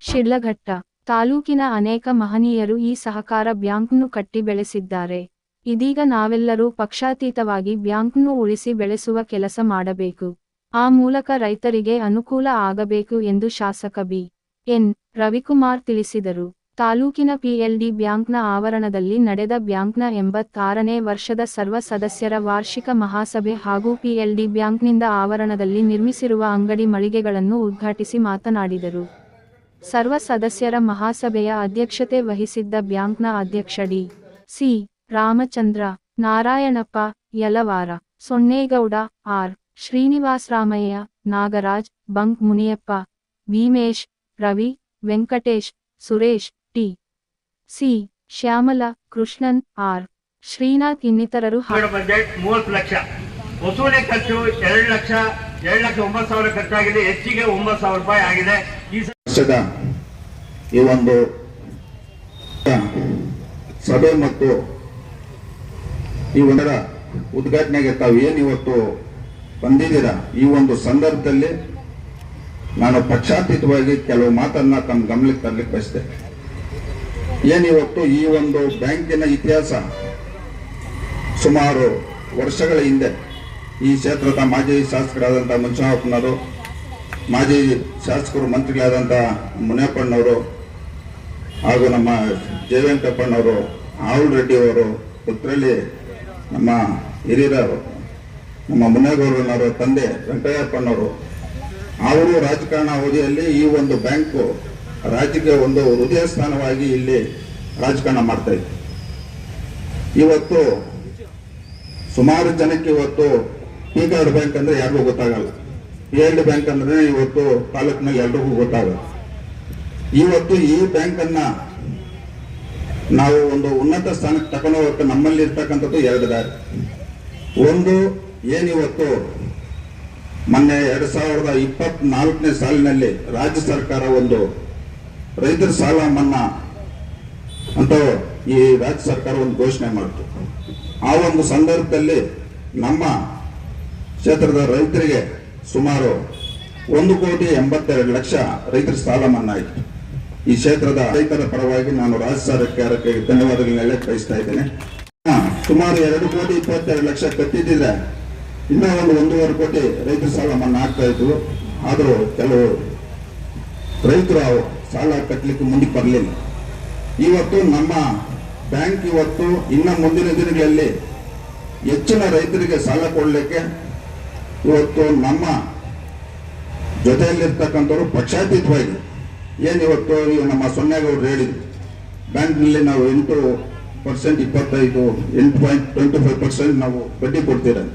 ಶಿಡ್ಲಘಟ್ಟ ತಾಲೂಕಿನ ಅನೇಕ ಮಹನೀಯರು ಈ ಸಹಕಾರ ಬ್ಯಾಂಕ್ನ್ನು ಕಟ್ಟಿ ಬೆಳೆಸಿದ್ದಾರೆ. ಇದೀಗ ನಾವೆಲ್ಲರೂ ಪಕ್ಷಾತೀತವಾಗಿ ಬ್ಯಾಂಕ್ನ್ನು ಉಳಿಸಿ ಬೆಳೆಸುವ ಕೆಲಸ ಮಾಡಬೇಕು. ಆ ಮೂಲಕ ರೈತರಿಗೆ ಅನುಕೂಲ ಆಗಬೇಕು ಎಂದು ಶಾಸಕ ಬಿ. ಎನ್. ರವಿಕುಮಾರ್ ತಿಳಿಸಿದರು. ತಾಲೂಕಿನ ಪಿಎಲ್ಡಿ ಬ್ಯಾಂಕ್ನ ಆವರಣದಲ್ಲಿ ನಡೆದ ಬ್ಯಾಂಕ್ನ 86ನೇ ವರ್ಷದ ಸರ್ವ ಸದಸ್ಯರ ವಾರ್ಷಿಕ ಮಹಾಸಭೆ ಹಾಗೂ ಪಿಎಲ್ಡಿ ಬ್ಯಾಂಕ್ನಿಂದ ಆವರಣದಲ್ಲಿ ನಿರ್ಮಿಸಿರುವ ಅಂಗಡಿ ಮಳಿಗೆಗಳನ್ನು ಉದ್ಘಾಟಿಸಿ ಮಾತನಾಡಿದರು. ಸರ್ವ ಸದಸ್ಯರ ಮಹಾಸಭೆಯ ಅಧ್ಯಕ್ಷತೆ ವಹಿಸಿದ್ದ ಬ್ಯಾಂಕ್ನ ಅಧ್ಯಕ್ಷ D. C. Ramachandra, Narayanappa Yalavara, Sonnegowda, R. Srinivasaramaiah, Nagaraj, ಬಂಕ್ Muniyappa, Bhimesh, Ravi, Venkatesh, Suresh, T. C. Shyamala, Krishnan, R. Srinath ಇನ್ನಿತರರು 30 ಲಕ್ಷ ವಸೂಲಿ ಖರ್ಚು 2,09,000 ಖರ್ಚಾಗಿದೆ. ಹೆಚ್ಚಿಗೆ 9,000 ರೂಪಾಯಿ ಆಗಿದೆ. ಈ ಒಂದು ಸಭೆ ಮತ್ತು ಈ ಒಂದರ ಉದ್ಘಾಟನೆಗೆ ತಾವು ಏನು ಇವತ್ತು ಬಂದಿದ್ದೀರಾ, ಈ ಒಂದು ಸಂದರ್ಭದಲ್ಲಿ ನಾನು ಪಕ್ಷಾತೀತವಾಗಿ ಕೆಲವು ಮಾತನ್ನ ತಮ್ಮ ಗಮನಕ್ಕೆ ತರಲಿಕ್ಕೆ ಬಯಸಿದೆ. ಏನಿವತ್ತು ಈ ಒಂದು ಬ್ಯಾಂಕಿನ ಇತಿಹಾಸ ಸುಮಾರು ವರ್ಷಗಳ ಹಿಂದೆ ಈ ಕ್ಷೇತ್ರದ ಮಾಜಿ ಶಾಸಕರಾದಂಥ ಮಂಜುನಾಥಪ್ಪನವರು, ಮಾಜಿ ಶಾಸಕರು ಮಂತ್ರಿಗಳಾದಂಥ ಮುನಿಯಪ್ಪಣ್ಣವರು ಹಾಗೂ ನಮ್ಮ ಜಯವೆಂಕಟಪ್ಪಣ್ಣವರು, ಆವುಲ್ ರೆಡ್ಡಿ ಅವರು, ಪುತ್ರಳ್ಳಿ ನಮ್ಮ ಹಿರಿಯರು, ನಮ್ಮ ಮುನೇಗೌಡನವರ ತಂದೆ ವೆಂಕಯ್ಯಪ್ಪನವರು, ಅವರು ರಾಜಕಾರಣ ಅವಧಿಯಲ್ಲಿ ಈ ಒಂದು ಬ್ಯಾಂಕು ರಾಜ್ಯಕ್ಕೆ ಒಂದು ಹೃದಯ ಸ್ಥಾನವಾಗಿ ಇಲ್ಲಿ ರಾಜಕಾರಣ ಮಾಡ್ತಾ ಇತ್ತು. ಇವತ್ತು ಸುಮಾರು ಜನಕ್ಕೆ ಇವತ್ತು ಪಿ ಕಾರ್ಡ್ ಬ್ಯಾಂಕ್ ಅಂದ್ರೆ ಯಾರಿಗೂ ಗೊತ್ತಾಗಲ್ಲ, PLD ಬ್ಯಾಂಕ್ ಅಂದ್ರೆ ಇವತ್ತು ತಾಲೂಕಿನಲ್ಲಿ ಎಲ್ರಿಗೂ ಗೊತ್ತಾಗಲ್ಲ. ಇವತ್ತು ಈ ಬ್ಯಾಂಕ್ ಅನ್ನ ನಾವು ಒಂದು ಉನ್ನತ ಸ್ಥಾನಕ್ಕೆ ತಗೊಂಡು ಹೋಗಕ್ಕೆ ನಮ್ಮಲ್ಲಿ ಇರ್ತಕ್ಕಂಥದ್ದು 2 ದಾರಿ. ಒಂದು ಏನಿವತ್ತು ಮೊನ್ನೆ 2024ನೇ ಸಾಲಿನಲ್ಲಿ ರಾಜ್ಯ ಸರ್ಕಾರ ಒಂದು ರೈತರ ಸಾಲ ಮನ್ನಾ ಅಂತ ಈ ರಾಜ್ಯ ಸರ್ಕಾರ ಒಂದು ಘೋಷಣೆ ಮಾಡಿತು. ಆ ಒಂದು ಸಂದರ್ಭದಲ್ಲಿ ನಮ್ಮ ಕ್ಷೇತ್ರದ ರೈತರಿಗೆ ಸುಮಾರು 1,82,00,000 ರೈತರ ಸಾಲ ಮನ್ನಾ ಆಯಿತು. ಈ ಕ್ಷೇತ್ರದ ರೈತರ ಪರವಾಗಿ ನಾನು ರಾಜ್ಯ ಸರ್ಕಾರಕ್ಕೆ ಧನ್ಯವಾದಗಳನ್ನ ಹೇಳಕ್ ಬಯಸ್ತಾ ಇದ್ದೇನೆ. ಸುಮಾರು 2,22,00,000 ಕಟ್ಟಿದ್ರೆ ಇನ್ನೂ ಒಂದು 1.5 ಕೋಟಿ ರೈತರ ಸಾಲ ಮನ್ನಾ ಆಗ್ತಾ ಇದ್ರು. ಆದರೂ ಕೆಲವು ರೈತರು ಸಾಲ ಕಟ್ಟಲಿಕ್ಕೆ ಮುಂದಕ್ಕೆ ಬರಲಿಲ್ಲ. ಇವತ್ತು ನಮ್ಮ ಬ್ಯಾಂಕ್ ಇವತ್ತು ಇನ್ನು ಮುಂದಿನ ದಿನಗಳಲ್ಲಿ ಹೆಚ್ಚಿನ ರೈತರಿಗೆ ಸಾಲ ಕೊಡಲಿಕ್ಕೆ ಇವತ್ತು ನಮ್ಮ ಜೊತೆಯಲ್ಲಿರ್ತಕ್ಕಂಥವ್ರು ಪಕ್ಷಾತೀತವಾಗಿ ಏನಿವತ್ತು ನಮ್ಮ ಸೊನ್ನೇಗೌಡರು ಹೇಳಿದ್ರು, ಬ್ಯಾಂಕ್ನಲ್ಲಿ ನಾವು 8% 8.25% ನಾವು ಬಡ್ಡಿ ಕೊಡ್ತೀರಂತ.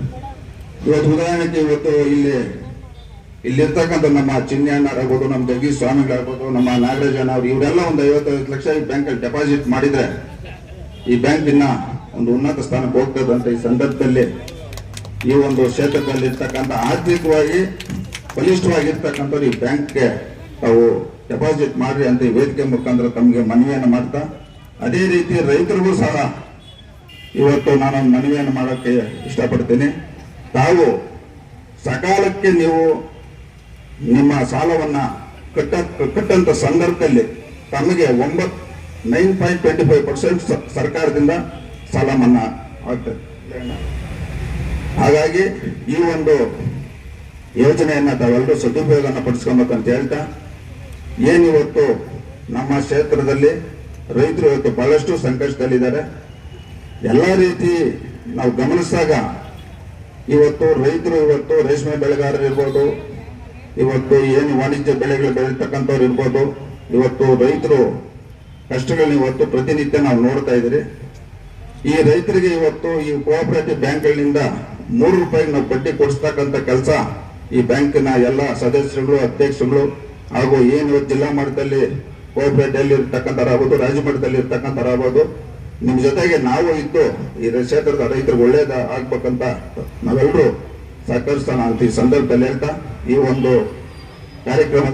ಇವತ್ತು ಉದಾಹರಣೆಗೆ ಇವತ್ತು ಇಲ್ಲಿರ್ತಕ್ಕಂಥ ನಮ್ಮ ಚಿನ್ನಣ್ಣರಾಗ್ಬೋದು, ನಮ್ಮ ಜಗದೀಶ್ ಸ್ವಾಮಿಗಳಾಗ್ಬೋದು, ನಮ್ಮ ನಾಗರಾಜಣ್ಣ ಅವರು ಇವರೆಲ್ಲ ಒಂದು 55 ಲಕ್ಷ ಈ ಬ್ಯಾಂಕಲ್ಲಿ ಡೆಪಾಸಿಟ್ ಮಾಡಿದ್ರೆ ಈ ಬ್ಯಾಂಕ್ ಇನ್ನ ಒಂದು ಉನ್ನತ ಸ್ಥಾನಕ್ಕೆ ಹೋಗ್ತದಂತ ಈ ಸಂದರ್ಭದಲ್ಲಿ ಈ ಒಂದು ಕ್ಷೇತ್ರದಲ್ಲಿ ಇರ್ತಕ್ಕಂಥ ಆರ್ಥಿಕವಾಗಿ ಬಲಿಷ್ಠವಾಗಿರ್ತಕ್ಕಂಥವ್ರು ಈ ಬ್ಯಾಂಕ್ಗೆ ತಾವು ಡೆಪಾಸಿಟ್ ಮಾಡ್ರಿ ಅಂತ ಈ ವೇದಿಕೆ ಮುಖಾಂತರ ತಮಗೆ ಮನವಿಯನ್ನು ಮಾಡ್ತಾ, ಅದೇ ರೀತಿ ರೈತರಿಗೂ ಸಹ ಇವತ್ತು ನಾನೊಂದು ಮನವಿಯನ್ನು ಮಾಡೋಕ್ಕೆ ಇಷ್ಟಪಡ್ತೀನಿ. ತಾವು ಸಕಾಲಕ್ಕೆ ನೀವು ನಿಮ್ಮ ಸಾಲವನ್ನ ಕಟ್ಟಂತ ಸಂದರ್ಭದಲ್ಲಿ ತಮಗೆ 9.25% ಸರ್ಕಾರದಿಂದ ಸಾಲ ಮನ್ನಾ ಆಗ್ತದೆ. ಹಾಗಾಗಿ ಈ ಒಂದು ಯೋಜನೆಯನ್ನ ತಾವೆಲ್ಲರೂ ಸದುಪಯೋಗನ ಪಡಿಸ್ಕೊಬೇಕಂತ ಹೇಳ್ತಾ, ಏನಿವತ್ತು ನಮ್ಮ ಕ್ಷೇತ್ರದಲ್ಲಿ ರೈತರು ಇವತ್ತು ಬಹಳಷ್ಟು ಸಂಕಷ್ಟದಲ್ಲಿದ್ದಾರೆ. ಎಲ್ಲ ರೀತಿ ನಾವು ಗಮನಿಸಿದಾಗ ಇವತ್ತು ರೈತರು ಇವತ್ತು ರೇಷ್ಮೆ ಬೆಳೆಗಾರರು ಇರ್ಬೋದು, ಇವತ್ತು ಏನು ವಾಣಿಜ್ಯ ಬೆಳೆಗಳು ಬೆಳೀತಕ್ಕಂಥವ್ರು ಇರ್ಬೋದು, ಇವತ್ತು ರೈತರು ಕಷ್ಟಗಳನ್ನ ಇವತ್ತು ಪ್ರತಿನಿತ್ಯ ನಾವು ನೋಡ್ತಾ ಇದ್ದೀರಿ. ಈ ರೈತರಿಗೆ ಇವತ್ತು ಈ ಕೋಆಪರೇಟಿವ್ ಬ್ಯಾಂಕ್ಗಳಿಂದ 3 ರೂಪಾಯಿಗೆ ನಾವು ಬಡ್ಡಿ ಕೊಡಿಸ್ತಕ್ಕಂಥ ಕೆಲಸ ಈ ಬ್ಯಾಂಕಿನ ಎಲ್ಲ ಸದಸ್ಯರುಗಳು, ಅಧ್ಯಕ್ಷರುಗಳು ಹಾಗೂ ಏನು ಜಿಲ್ಲಾ ಮಟ್ಟದಲ್ಲಿ ಕೋಆಪರೇಟಿವ್ ಇರ್ತಕ್ಕಂಥರಾಗ್ಬೋದು, ರಾಜ್ಯ ಮಟ್ಟದಲ್ಲಿ ಇರ್ತಕ್ಕಂಥರಾಗ್ಬೋದು, ನಿಮ್ಮ ಜೊತೆಗೆ ನಾವು ಇದ್ದು ಈ ಕ್ಷೇತ್ರದ ರೈತರಿಗೆ ಒಳ್ಳೇದ ಆಗ್ಬೇಕಂತ ನಾವೆಲ್ಲರೂ ಸಹಕರಿಸೋಣ ಅಂತ ಈ ಸಂದರ್ಭದಲ್ಲಿ ಹೇಳ್ತಾ ಈ ಒಂದು ಕಾರ್ಯಕ್ರಮ